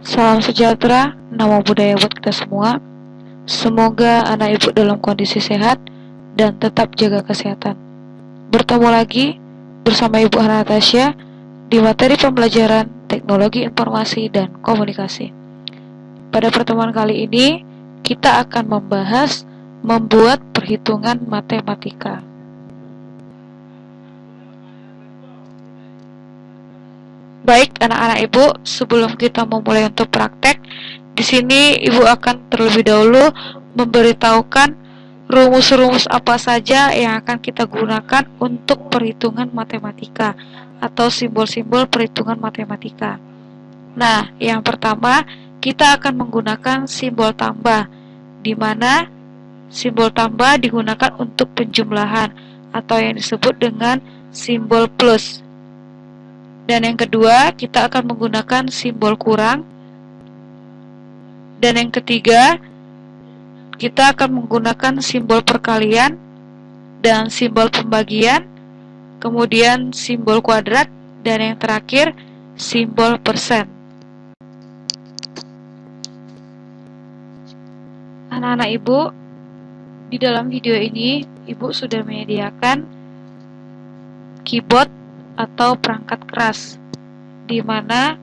Salam sejahtera, nama budaya buat kita semua. Semoga anak ibu dalam kondisi sehat dan tetap jaga kesehatan. Bertemu lagi bersama Ibu Hana Natasha di materi pembelajaran Teknologi Informasi dan Komunikasi. Pada pertemuan kali ini, kita akan membahas membuat perhitungan matematika. Baik, anak-anak ibu, sebelum kita memulai untuk praktek, di sini ibu akan terlebih dahulu memberitahukan rumus-rumus apa saja yang akan kita gunakan untuk perhitungan matematika atau simbol-simbol perhitungan matematika. Nah, yang pertama, kita akan menggunakan simbol tambah, di mana simbol tambah digunakan untuk penjumlahan atau yang disebut dengan simbol plus. Dan yang kedua, kita akan menggunakan simbol kurang. Dan yang ketiga, kita akan menggunakan simbol perkalian dan simbol pembagian, kemudian simbol kuadrat, dan yang terakhir, simbol persen. Anak-anak ibu, di dalam video ini, ibu sudah menyediakan keyboard atau perangkat keras, di mana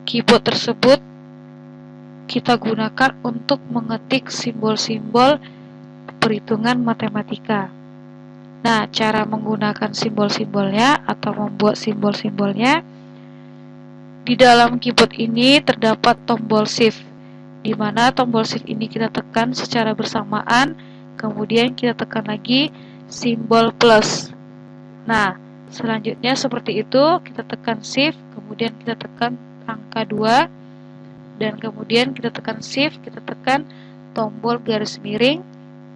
keyboard tersebut kita gunakan untuk mengetik simbol-simbol perhitungan matematika. Nah, cara menggunakan simbol-simbolnya atau membuat simbol-simbolnya, di dalam keyboard ini terdapat tombol shift, di mana tombol shift ini kita tekan secara bersamaan, kemudian kita tekan lagi simbol plus. Nah, selanjutnya seperti itu, kita tekan shift, kemudian kita tekan angka 2, dan kemudian kita tekan shift, kita tekan tombol garis miring,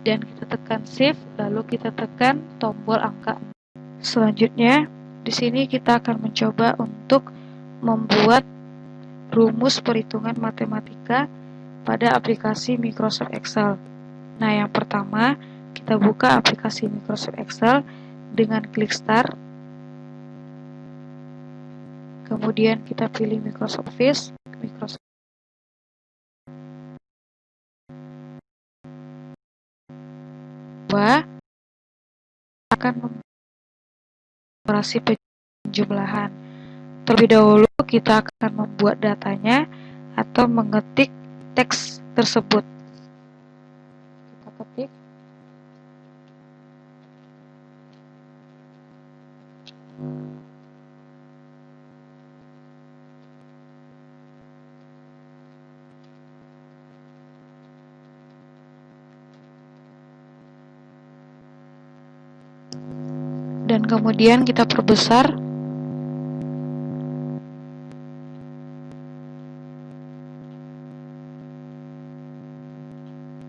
dan kita tekan shift, lalu kita tekan tombol angka 6. Selanjutnya, di sini kita akan mencoba untuk membuat rumus perhitungan matematika pada aplikasi Microsoft Excel. Nah, yang pertama, kita buka aplikasi Microsoft Excel dengan klik Start. Kemudian kita pilih Microsoft Office, Microsoft akan operasi penjumlahan. Terlebih dahulu kita akan membuat datanya atau mengetik teks tersebut. Kita ketik. Dan kemudian kita perbesar.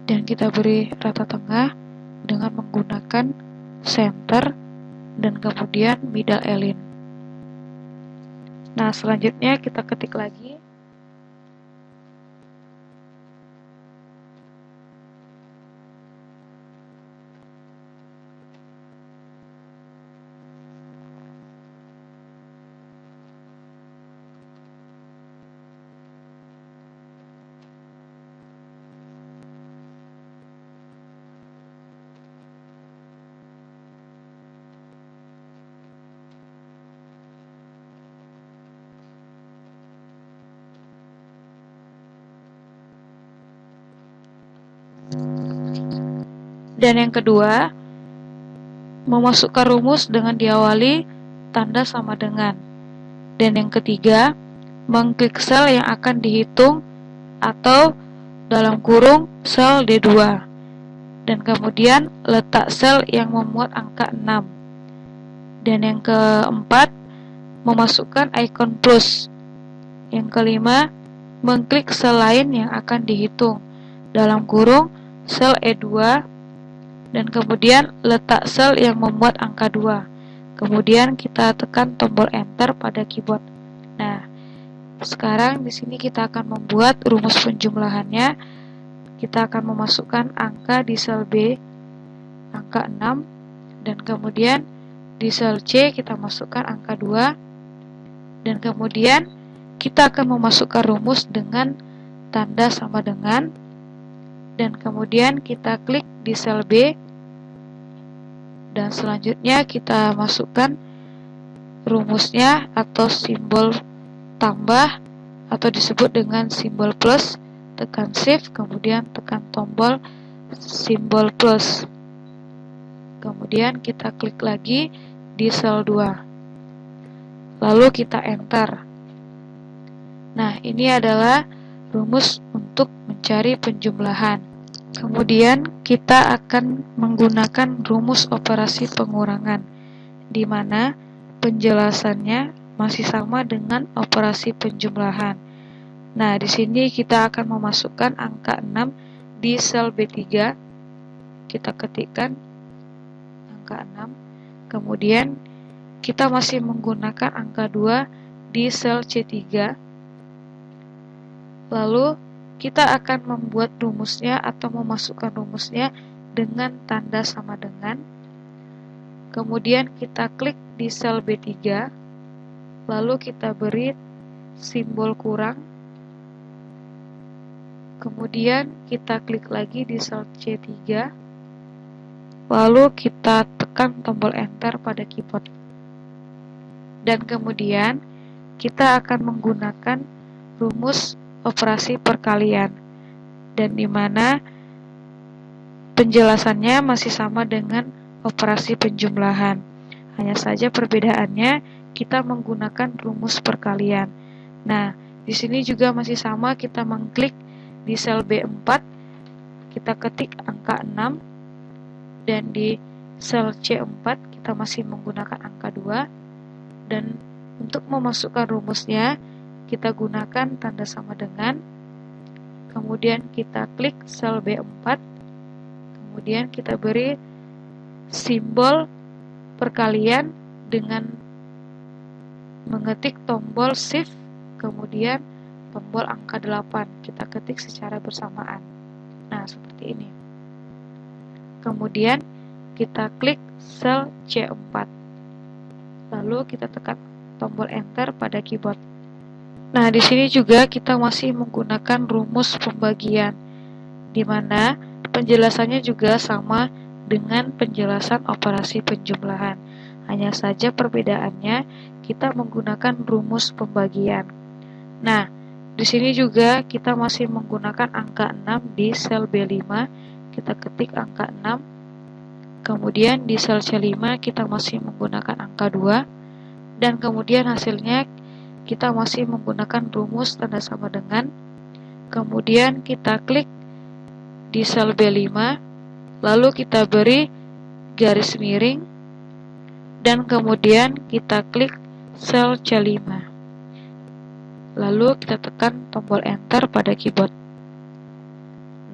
Dan kita beri rata tengah dengan menggunakan center dan kemudian middle align. Nah, selanjutnya kita ketik lagi. Dan yang kedua, memasukkan rumus dengan diawali tanda sama dengan. Dan yang ketiga, mengklik sel yang akan dihitung atau dalam kurung sel D2. Dan kemudian letak sel yang memuat angka 6. Dan yang keempat, memasukkan icon plus. Yang kelima, mengklik sel lain yang akan dihitung dalam kurung sel E2, dan kemudian letak sel yang memuat angka 2. Kemudian kita tekan tombol enter pada keyboard. Nah, sekarang di sini kita akan membuat rumus penjumlahannya. Kita akan memasukkan angka di sel B, angka 6, dan kemudian di sel C kita masukkan angka 2, dan kemudian kita akan memasukkan rumus dengan tanda sama dengan, dan kemudian kita klik di sel B, dan selanjutnya kita masukkan rumusnya atau simbol tambah atau disebut dengan simbol plus, tekan shift, kemudian tekan tombol simbol plus. Kemudian kita klik lagi di sel 2. Lalu kita enter. Nah, ini adalah rumus untuk mencari penjumlahan. Kemudian kita akan menggunakan rumus operasi pengurangan, di mana penjelasannya masih sama dengan operasi penjumlahan. Nah, di sini kita akan memasukkan angka 6 di sel B3. Kita ketikkan angka 6. Kemudian kita masih menggunakan angka 2 di sel C3. Lalu kita akan membuat rumusnya atau memasukkan rumusnya dengan tanda sama dengan. Kemudian kita klik di sel B3. Lalu kita beri simbol kurang. Kemudian kita klik lagi di sel C3. Lalu kita tekan tombol enter pada keyboard. Dan kemudian kita akan menggunakan rumus operasi perkalian, dan dimana penjelasannya masih sama dengan operasi penjumlahan. Hanya saja perbedaannya kita menggunakan rumus perkalian. Nah, di sini juga masih sama, kita mengklik di sel B4, kita ketik angka 6, dan di sel C4 kita masih menggunakan angka 2, dan untuk memasukkan rumusnya kita gunakan tanda sama dengan, kemudian kita klik sel B4, kemudian kita beri simbol perkalian dengan mengetik tombol shift, kemudian tombol angka 8, kita ketik secara bersamaan. Nah, seperti ini. Kemudian kita klik sel C4, lalu kita tekan tombol enter pada keyboard. Nah, di sini juga kita masih menggunakan rumus pembagian, di mana penjelasannya juga sama dengan penjelasan operasi penjumlahan. Hanya saja perbedaannya kita menggunakan rumus pembagian. Nah, di sini juga kita masih menggunakan angka 6 di sel B5, kita ketik angka 6. Kemudian di sel C5 kita masih menggunakan angka 2, dan kemudian hasilnya kita masih menggunakan rumus tanda sama dengan. Kemudian kita klik di sel B5, lalu kita beri garis miring, dan kemudian kita klik sel C5, lalu kita tekan tombol enter pada keyboard.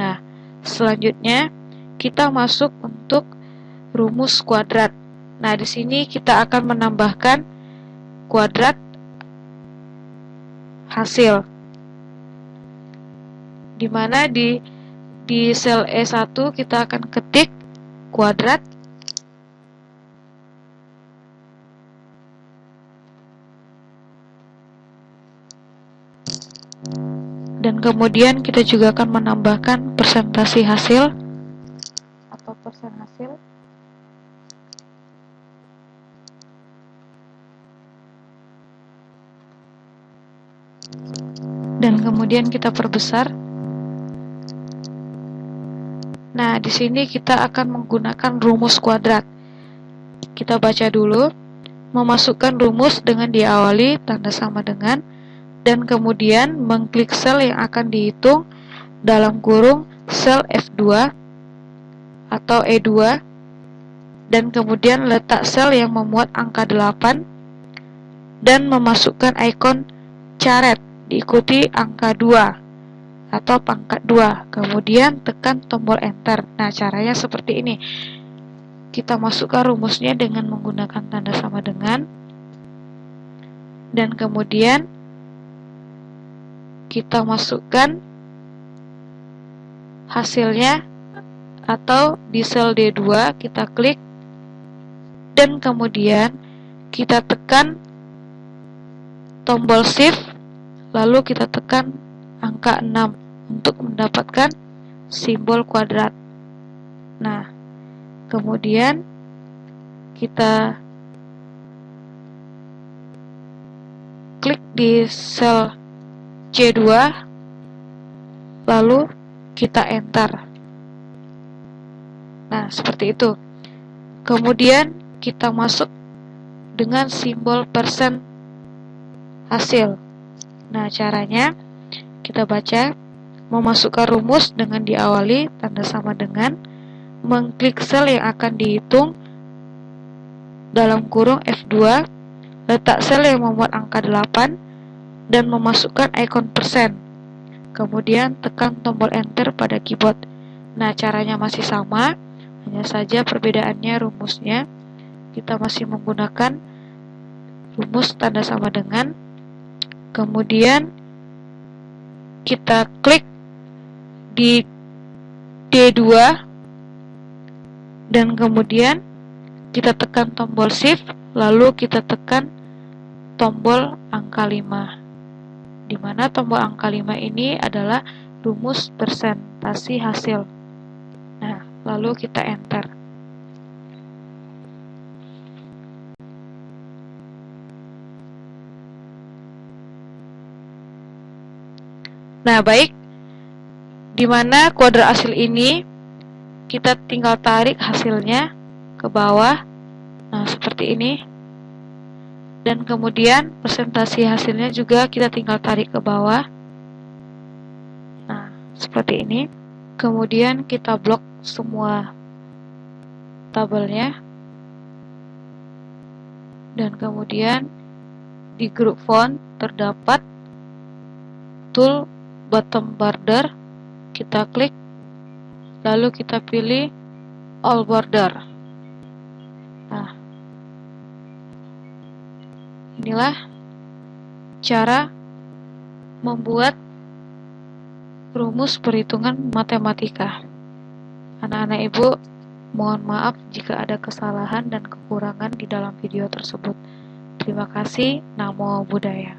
Nah, selanjutnya kita masuk untuk rumus kuadrat. Nah, di sini kita akan menambahkan kuadrat hasil, dimana di sel E1 kita akan ketik kuadrat, dan kemudian kita juga akan menambahkan persentase hasil atau persen hasil. Dan kemudian kita perbesar. Nah, di sini kita akan menggunakan rumus kuadrat. Kita baca dulu, memasukkan rumus dengan diawali tanda sama dengan, dan kemudian mengklik sel yang akan dihitung dalam kurung sel F2 atau E2, dan kemudian letak sel yang memuat angka 8 dan memasukkan ikon caret diikuti angka 2 atau pangkat 2, kemudian tekan tombol enter. Nah, caranya seperti ini. Kita masukkan rumusnya dengan menggunakan tanda sama dengan, dan kemudian kita masukkan hasilnya, atau di sel D2 kita klik, dan kemudian kita tekan tombol shift, lalu kita tekan angka 6 untuk mendapatkan simbol kuadrat. Nah, kemudian kita klik di sel C2, lalu kita enter. Nah, seperti itu. Kemudian kita masuk dengan simbol persen hasil. Nah, caranya kita baca, memasukkan rumus dengan diawali tanda sama dengan, mengklik sel yang akan dihitung dalam kurung F2, letak sel yang memuat angka 8 dan memasukkan ikon persen. Kemudian tekan tombol enter pada keyboard. Nah, caranya masih sama, hanya saja perbedaannya rumusnya. Kita masih menggunakan rumus tanda sama dengan. Kemudian kita klik di D2 dan kemudian kita tekan tombol shift, lalu kita tekan tombol angka 5, di mana tombol angka 5 ini adalah rumus presentasi hasil. Nah, lalu kita enter. Nah, baik, di mana kuadrat hasil ini kita tinggal tarik hasilnya ke bawah. Nah, seperti ini. Dan kemudian presentasi hasilnya juga kita tinggal tarik ke bawah. Nah, seperti ini. Kemudian kita blok semua tabelnya. Dan kemudian di grup font terdapat tool bottom border. Kita klik, lalu kita pilih all border. Nah, inilah cara membuat rumus perhitungan matematika. Anak-anak ibu, mohon maaf jika ada kesalahan dan kekurangan di dalam video tersebut. Terima kasih. Namo Buddhaya.